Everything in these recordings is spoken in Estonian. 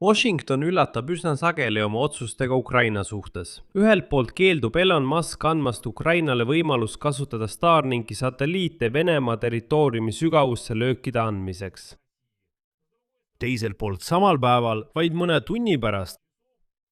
Washington üllatab üsna sageli oma otsustega Ukraina suhtes. Ühelt poolt keeldub Elon Musk andmast Ukrainale võimalust kasutada Starlinki satelliite Venemaa territooriumi sügavusse löökide andmiseks. Teiselt poolt samal päeval, vaid mõne tunni pärast,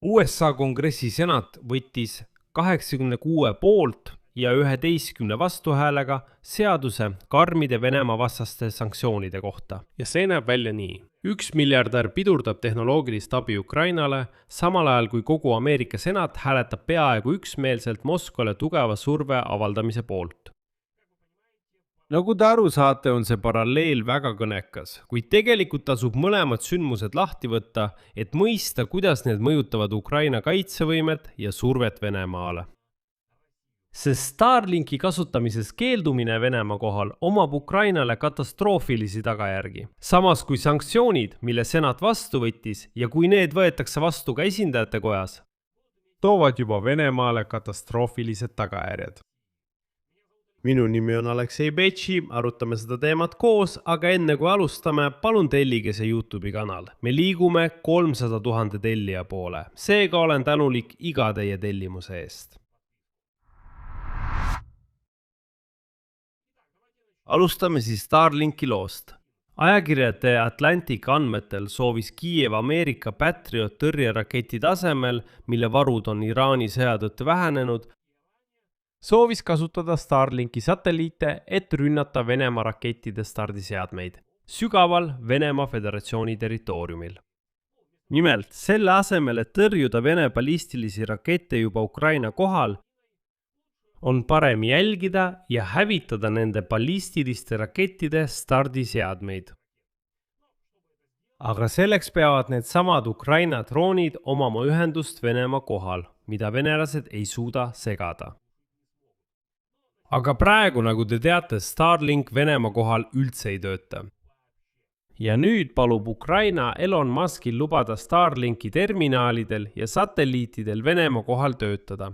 USA kongressi senat võttis 86 poolt ja 11 vastuhäälega seaduse karmide Venemaa vastaste sanktsioonide kohta. Ja see näeb välja nii. 1 miljardär pidurdab tehnoloogilist abi Ukrainale, samal ajal kui kogu Ameerika senat hääletab peaaegu üksmeelselt Moskvale tugeva surve avaldamise poolt. Nagu te aru saate, on see paralleel väga kõnekas, kuid tegelikult tasub mõlemad sündmused lahti võtta, et mõista, kuidas need mõjutavad Ukraina kaitsevõimet ja survet Venemaale. Sest Starlinki kasutamises keeldumine Venemaa kohal omab Ukrainale katastroofilisi tagajärgi. Samas kui sanktsioonid, mille senat vastu võttis ja kui need võetakse vastu ka esindajate kojas, toovad juba Venemaale katastroofilised tagajärjed. Minu nimi on Aleksei Betši, arutame seda teemat koos, aga enne kui alustame, palun tellige see YouTube'i kanal. Me liigume 300 000 tellija poole. Seega olen tänulik iga teie tellimuse eest. Alustame siis Starlinki loost. Ajakirja The Atlantic andmetel soovis Kiiev Ameerika Patriot tõrjeraketi tasemel, mille varud on Iraani sõja tõttu vähenenud, soovis kasutada Starlinki satelliite, et rünnata Venemaa rakettide stardiseadmeid sügaval Venemaa Föderatsiooni territooriumil. Nimelt, selle asemel, et tõrjuda Vene ballistilisi rakette juba Ukraina kohal, on parem jälgida ja hävitada nende ballistiliste rakettide stardiseadmeid. Aga selleks peavad need samad Ukraina droonid omama ühendust Venemaa kohal, mida venelased ei suuda segada. Aga praegu, nagu te teate, Starlink Venemaa kohal üldse ei tööta. Ja nüüd palub Ukraina Elon Muskil lubada Starlinki terminaalidel ja satelliitidel Venemaa kohal töötada.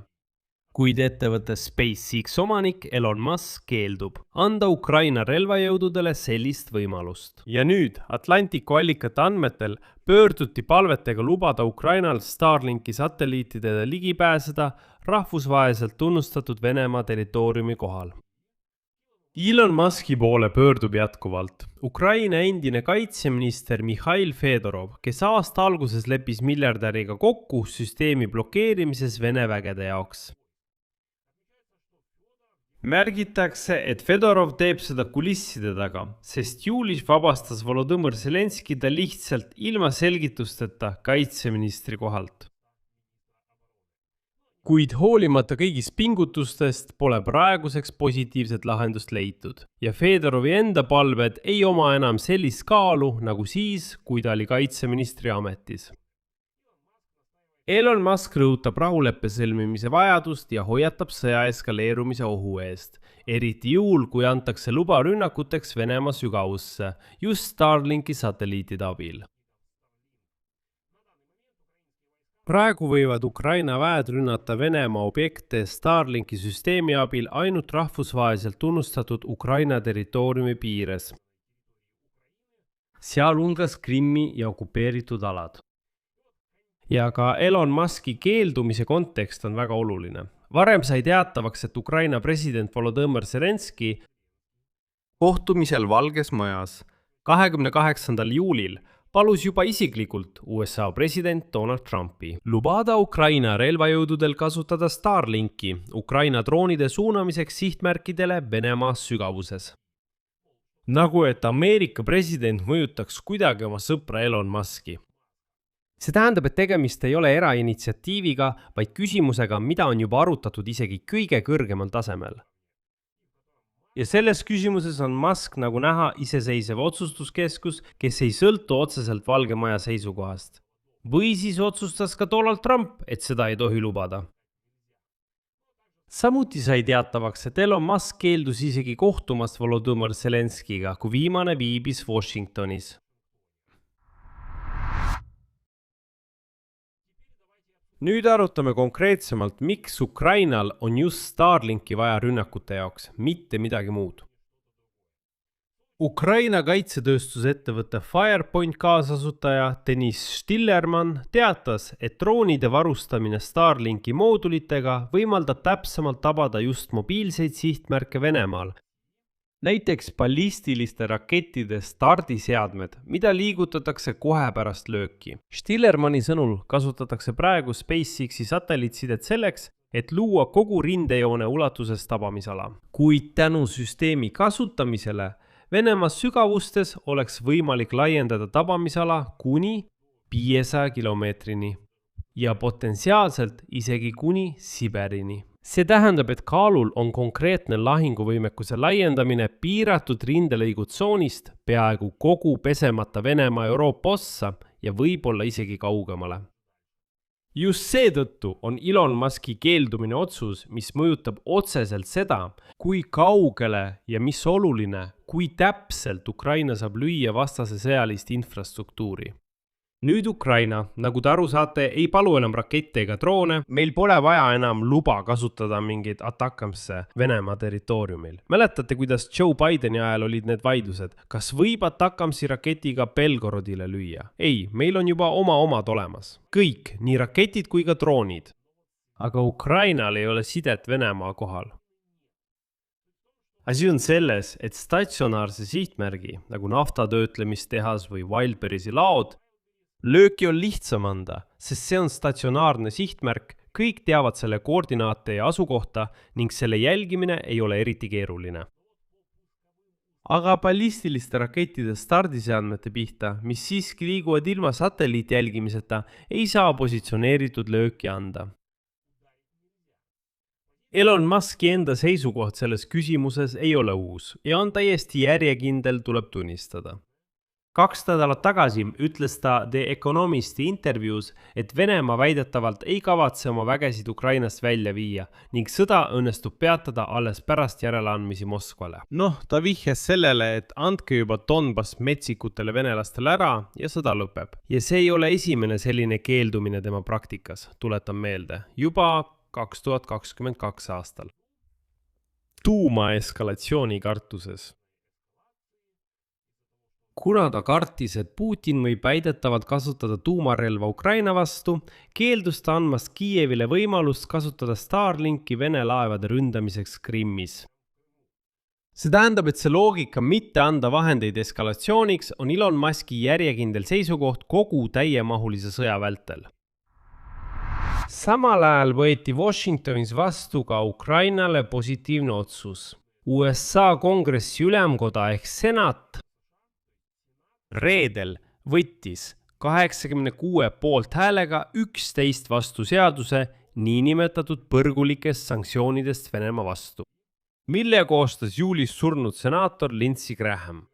Kuid ettevõtte SpaceX omanik Elon Musk keeldub anda Ukraina relvajõududele sellist võimalust. Ja nüüd Atlantiku allikate andmetel pöörduti palvetega lubada Ukrainal Starlinki satelliitidele ligi pääseda rahvusvaheliselt tunnustatud Venemaa territooriumi kohal. Elon Muski poole pöördub jätkuvalt Ukraina endine kaitseminister Mikhail Fedorov, kes aasta alguses leppis miljardäriga kokku süsteemi blokeerimises Vene vägede jaoks. Märgitakse, et Fedorov teeb seda kulisside taga, sest juulis vabastas Volodõmõr Zelenski ta lihtsalt ilma selgitusteta kaitseministri kohalt. Kuid hoolimata kõigist pingutustest pole praeguseks positiivset lahendust leitud ja Fedorovi enda palved ei oma enam sellist kaalu nagu siis, kui ta oli kaitseministri ametis. Elon Musk rõhutab rahuleppe sõlmimise vajadust ja hoiatab sõja eskaleerumise ohu eest, eriti juhul, kui antakse luba rünnakuteks Venemaa sügavusse, just Starlinki satelliitide abil. Praegu võivad Ukraina väed rünnata Venemaa objekte Starlinki süsteemi abil ainult rahvusvaheliselt tunnustatud Ukraina territooriumi piires, sealhulgas Krimmi ja okupeeritud alad. Ja ka Elon Muski keeldumise kontekst on väga oluline. Varem sai teatavaks, et Ukraina president Volodõmõr Zelenski kohtumisel Valges Majas 28. juulil palus juba isiklikult USA president Donald Trumpi lubada Ukraina relvajõududel kasutada Starlinki Ukraina droonide suunamiseks sihtmärkidele Venemaa sügavuses. Nagu et Ameerika president mõjutaks kuidagi oma sõpra Elon Muski. See tähendab, et tegemist ei ole erainitsiatiiviga, vaid küsimusega, mida on juba arutatud isegi kõige kõrgemal tasemel. Ja selles küsimuses on Musk nagu näha iseseisev otsustuskeskus, kes ei sõltu otseselt Valge Maja seisukohast. Või siis otsustas ka Donald Trump, et seda ei tohi lubada. Samuti sai teatavaks, et Elon Musk keeldus isegi kohtumast Volodõmõr Zelenskiga, kui viimane viibis Washingtonis. Nüüd arutame konkreetsemalt, miks Ukrainal on just Starlinki vaja rünnakute jaoks, mitte midagi muud. Ukraina kaitsetööstusettevõtte Firepoint kaasasutaja Deniss Stillermann teatas, et droonide varustamine Starlinki moodulitega võimaldab täpsemalt tabada just mobiilseid sihtmärke Venemaal. Näiteks ballistiliste rakettide stardiseadmed, mida liigutatakse kohe pärast lööki. Stillermanni sõnul kasutatakse praegu SpaceXi satelliitsidet selleks, et luua kogu rindejoone ulatuses tabamisala. Kuid tänu süsteemi kasutamisele Venemaa sügavustes oleks võimalik laiendada tabamisala kuni 500 kilomeetrini ja potentsiaalselt isegi kuni Siberini. See tähendab, et kaalul on konkreetne lahinguvõimekuse laiendamine piiratud rindelõigu tsoonist peaaegu kogu pesemata Venemaa Euroopa ossa ja võib-olla isegi kaugemale. Just seetõttu on Elon Muski keeldumine otsus, mis mõjutab otseselt seda, kui kaugele ja mis oluline, kui täpselt Ukraina saab lüüa vastase sõjalist infrastruktuuri. Nüüd Ukraina, nagu te aru saate, ei palu enam rakette ega droone, meil pole vaja enam luba kasutada mingeid atakamsse Venemaa territooriumil. Mäletate, kuidas Joe Bideni ajal olid need vaidlused, kas võib atakamsi raketiga Belgorodile lüüa? Ei, meil on juba omad olemas. Kõik, nii raketid kui ka droonid. Aga Ukrainal ei ole sidet Venemaa kohal. Asi on selles, et statsionaarse sihtmärgi, nagu naftatöötlemistehas või Wildberrysi laod, lööki on lihtsam anda, sest see on statsionaarne sihtmärk, kõik teavad selle koordinaate ja asukohta ning selle jälgimine ei ole eriti keeruline. Aga ballistiliste rakettide stardiseadmete pihta, mis siiski liiguvad ilma satelliiti jälgimiseta, ei saa positsioneeritud lööki anda. Elon Muski enda seisukoht selles küsimuses ei ole uus ja on täiesti järjekindel, tuleb tunnistada. 2 nädalat tagasi ütles ta The Economisti intervjuus, et Venemaa väidetavalt ei kavatse oma vägesid Ukrainast välja viia ning sõda õnnestub peatada alles pärast järeleandmisi Moskvale. Ta vihjas sellele, et andke juba Donbass metsikutele venelastele ära ja sõda lõpeb. Ja see ei ole esimene selline keeldumine tema praktikas, tuletan meelde, juba 2022 aastal. Tuumaeskalatsiooni kartuses. Kuna ta kartis, et Putin võib väidetavalt kasutada tuumarelva Ukraina vastu, keeldus ta andmast Kiievile võimalust kasutada Starlinki Vene laevade ründamiseks Krimmis. See tähendab, et see loogika mitte anda vahendeid eskalatsiooniks on Elon Muski järjekindel seisukoht kogu täiemahulise sõja vältel. Samal ajal võeti Washingtonis vastu ka Ukrainale positiivne otsus. USA kongressi ülemkoda ehk senat reedel võttis 86 poolthäälega 11 vastu seaduse niinimetatud põrgulikest sanktsioonidest Venemaa vastu, mille koostas juulis surnud senaator Lindsey Graham.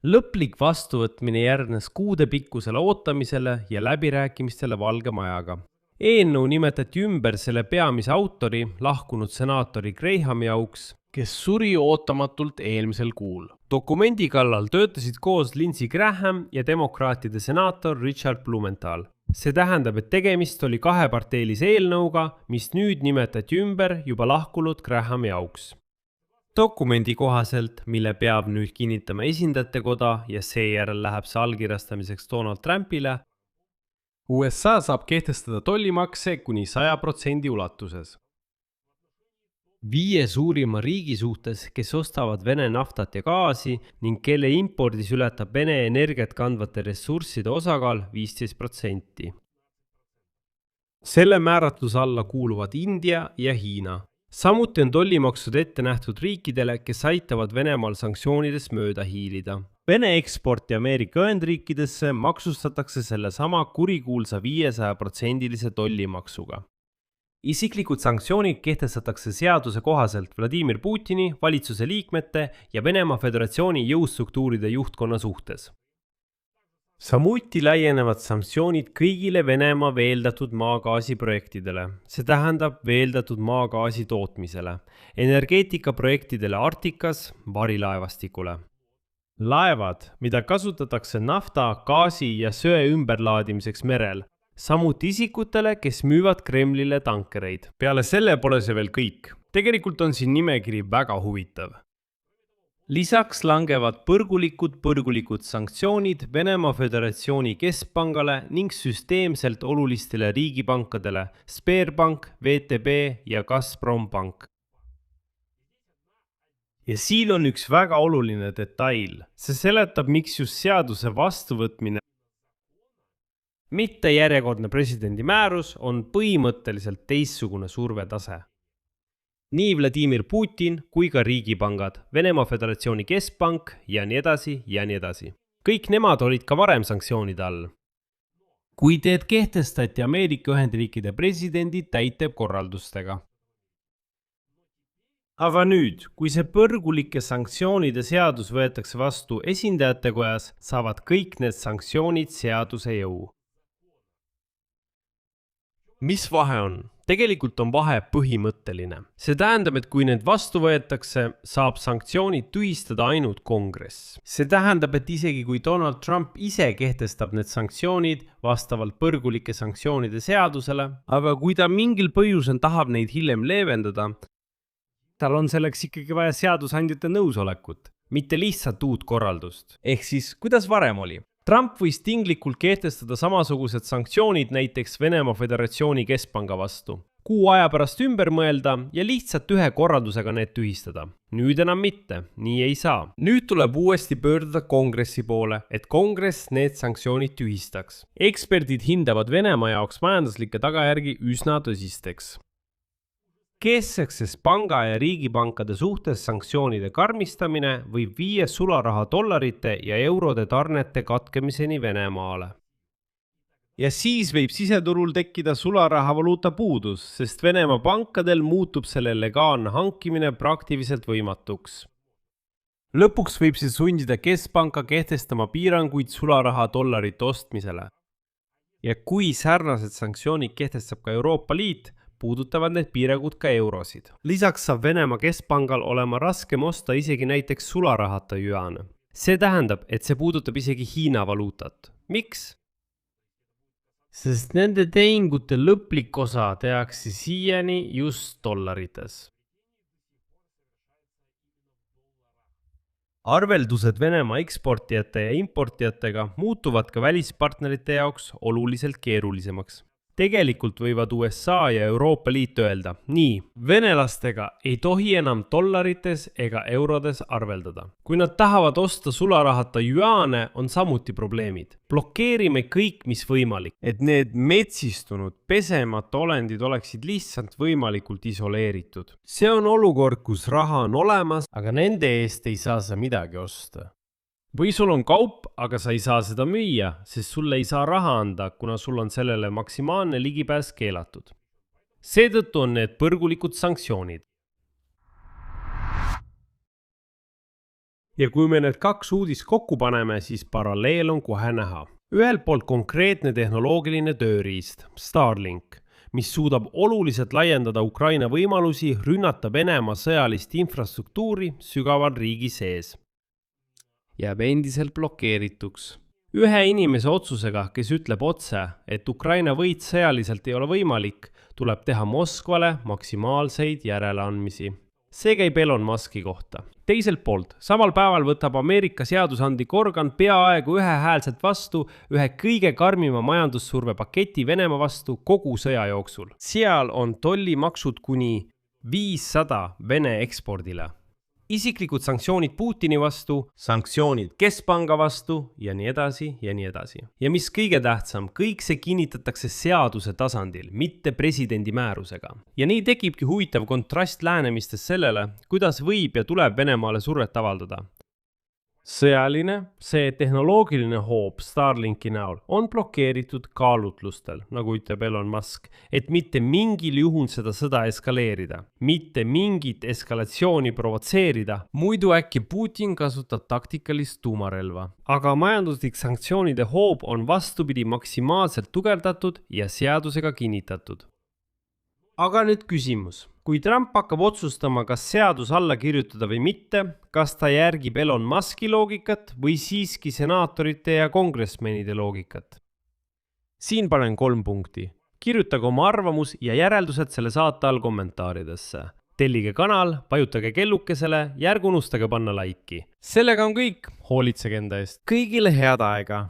Lõplik vastuvõtmine järgnes kuude pikkusele ootamisele ja läbirääkimistele Valge Majaga. Eelnõu nimetati ümber selle peamise autori, lahkunud senaatori Grahami auks, kes suri ootamatult eelmisel kuul. Dokumendi kallal töötasid koos Lindsey Graham ja demokraatide senaator Richard Blumenthal. See tähendab, et tegemist oli kaheparteilise eelnõuga, mis nüüd nimetati ümber juba lahkunud Grahami auks. Dokumendi kohaselt, mille peab nüüd kinnitama esindajatekoda ja seejärel läheb see allkirjastamiseks Donald Trumpile, USA saab kehtestada tollimakse kuni 100% ulatuses. 5 suurima riigi suhtes, kes ostavad Vene naftat ja gaasi ning kelle impordis ületab Vene energiat kandvate ressursside osakaal 15%. Selle määratluse alla kuuluvad India ja Hiina. Samuti on tollimaksud ette nähtud riikidele, kes aitavad Venemaal sanktsioonidest mööda hiilida. Vene eksporti Ameerika Ühendriikidesse maksustatakse selle sama kurikuulsa 500% tollimaksuga. Isiklikud sanktsioonid kehtestatakse seaduse kohaselt Vladimir Putini, valitsuse liikmete ja Venemaa Föderatsiooni jõustruktuuride juhtkonna suhtes. Samuti laienevad sanktsioonid kõigile Venemaa veeldatud maagaasi projektidele, see tähendab veeldatud maagaasi tootmisele, energeetikaprojektidele Arktikas, varilaevastikule. Laevad, mida kasutatakse nafta, gaasi ja söe ümberlaadimiseks merel, samuti isikutele, kes müüvad Kremlile tankereid. Peale selle pole see veel kõik. Tegelikult on siin nimekiri väga huvitav. Lisaks langevad põrgulikud sanktsioonid Venemaa Föderatsiooni keskpangale ning süsteemselt olulistele riigipankadele Sberbank, VTB ja Gazprombank. Ja siin on üks väga oluline detail. See seletab, miks just seaduse vastuvõtmine, mitte järjekordne presidendi määrus, on põhimõtteliselt teistsugune survetase. Nii Vladimir Putin kui ka riigipangad, Venemaa Föderatsiooni keskpank ja nii edasi ja nii edasi. Kõik nemad olid ka varem sanktsioonide all. Kuid need kehtestati Ameerika Ühendriikide presidendi täitevkorraldustega. Aga nüüd, kui see põrgulike sanktsioonide seadus võetakse vastu esindajate kojas, saavad kõik need sanktsioonid seaduse jõu. Mis vahe on? Tegelikult on vahe põhimõtteline. See tähendab, et kui need vastu võetakse, saab sanktsioonid tühistada ainult kongress. See tähendab, et isegi kui Donald Trump ise kehtestab need sanktsioonid vastavalt põrgulike sanktsioonide seadusele, aga kui ta mingil põhjusel tahab neid hiljem leevendada, tal on selleks ikkagi vaja seadusandjate nõusolekut, mitte lihtsalt uut korraldust. Ehk siis, kuidas varem oli? Trump võis tinglikult kehtestada samasugused sanktsioonid näiteks Venemaa Föderatsiooni keskpanga vastu. Kuu aja pärast ümber mõelda ja lihtsalt ühe korraldusega need tühistada. Nüüd enam mitte, nii ei saa. Nüüd tuleb uuesti pöörduda kongressi poole, et kongress need sanktsioonid tühistaks. Eksperdid hindavad Venemaa jaoks majanduslikke tagajärgi üsna tõsisteks. Keskseks panga ja riigipankade suhtes sanktsioonide karmistamine võib viia sularaha dollarite ja eurode tarnete katkemiseni Venemaale. Ja siis võib siseturul tekkida sularaha valuuta puudus, sest Venemaa pankadel muutub selle legaalne hankimine praktiliselt võimatuks. Lõpuks võib see sundida keskpanka kehtestama piiranguid sularaha dollarite ostmisele. Ja kui sarnased sanktsioonid kehtestab ka Euroopa Liit, puudutavad need piirangud ka eurosid. Lisaks saab Venemaa keskpangal olema raskem osta isegi näiteks sularahata jüane. See tähendab, et see puudutab isegi Hiina valuutat. Miks? Sest nende tehingute lõplik osa tehakse siiani just dollarites. Arveldused Venemaa eksportijate ja importijatega muutuvad ka välispartnerite jaoks oluliselt keerulisemaks. Tegelikult võivad USA ja Euroopa Liit öelda, nii, venelastega ei tohi enam dollarites ega eurodes arveldada. Kui nad tahavad osta sularahata jüaane, on samuti probleemid. Blokeerime kõik, mis võimalik, et need metsistunud, pesemata olendid oleksid lihtsalt võimalikult isoleeritud. See on olukord, kus raha on olemas, aga nende eest ei saa sa midagi osta. Või sul on kaup, aga sa ei saa seda müüa, sest sulle ei saa raha anda, kuna sul on sellele maksimaalne ligipääs keelatud. Seetõttu on need põrgulikud sanktsioonid. Ja kui me need kaks uudist kokku paneme, siis paralleel on kohe näha. Ühelt poolt konkreetne tehnoloogiline tööriist, Starlink, mis suudab oluliselt laiendada Ukraina võimalusi rünnata Venemaa sõjalist infrastruktuuri sügaval riigi sees. Jääb endiselt blokeerituks. Ühe inimese otsusega, kes ütleb otse, et Ukraina võit sõjaliselt ei ole võimalik, tuleb teha Moskvale maksimaalseid järeleandmisi. See käib Elon Muski kohta. Teiselt poolt, samal päeval võtab Ameerika seadusandlik organ peaaegu ühehäälselt vastu ühe kõige karmima majandussurve paketi Venemaa vastu kogu sõja jooksul. Seal on tollimaksud kuni 500 Vene ekspordile. Isiklikud sanktsioonid Putini vastu, sanktsioonid keskpanga vastu ja nii edasi ja nii edasi. Ja mis kõige tähtsam, kõik see kinnitatakse seaduse tasandil, mitte presidendi määrusega. Ja nii tekibki huvitav kontrast lähenemistes sellele, kuidas võib ja tuleb Venemaale survet avaldada. Sõjaline, see tehnoloogiline hoob Starlinki näol on blokeeritud kaalutlustel, nagu ütleb Elon Musk, et mitte mingil juhul seda sõda eskaleerida, mitte mingit eskalatsiooni provotseerida, muidu äkki Putin kasutab taktikalist tuumarelva. Aga majanduslik sanktsioonide hoob on vastupidi maksimaalselt tugevdatud ja seadusega kinnitatud. Aga nüüd küsimus. Kui Trump hakkab otsustama, kas seadus alla kirjutada või mitte, kas ta järgib Elon Muski loogikat või siiski senaatorite ja kongressmenide loogikat? Siin panen 3 punkti. Kirjutage oma arvamus ja järeldused selle saate all kommentaaridesse. tellige kanal, vajutage kellukesele ja ärge unustage panna laiki. Sellega on kõik. Hoolitsege enda eest. Kõigile head aega!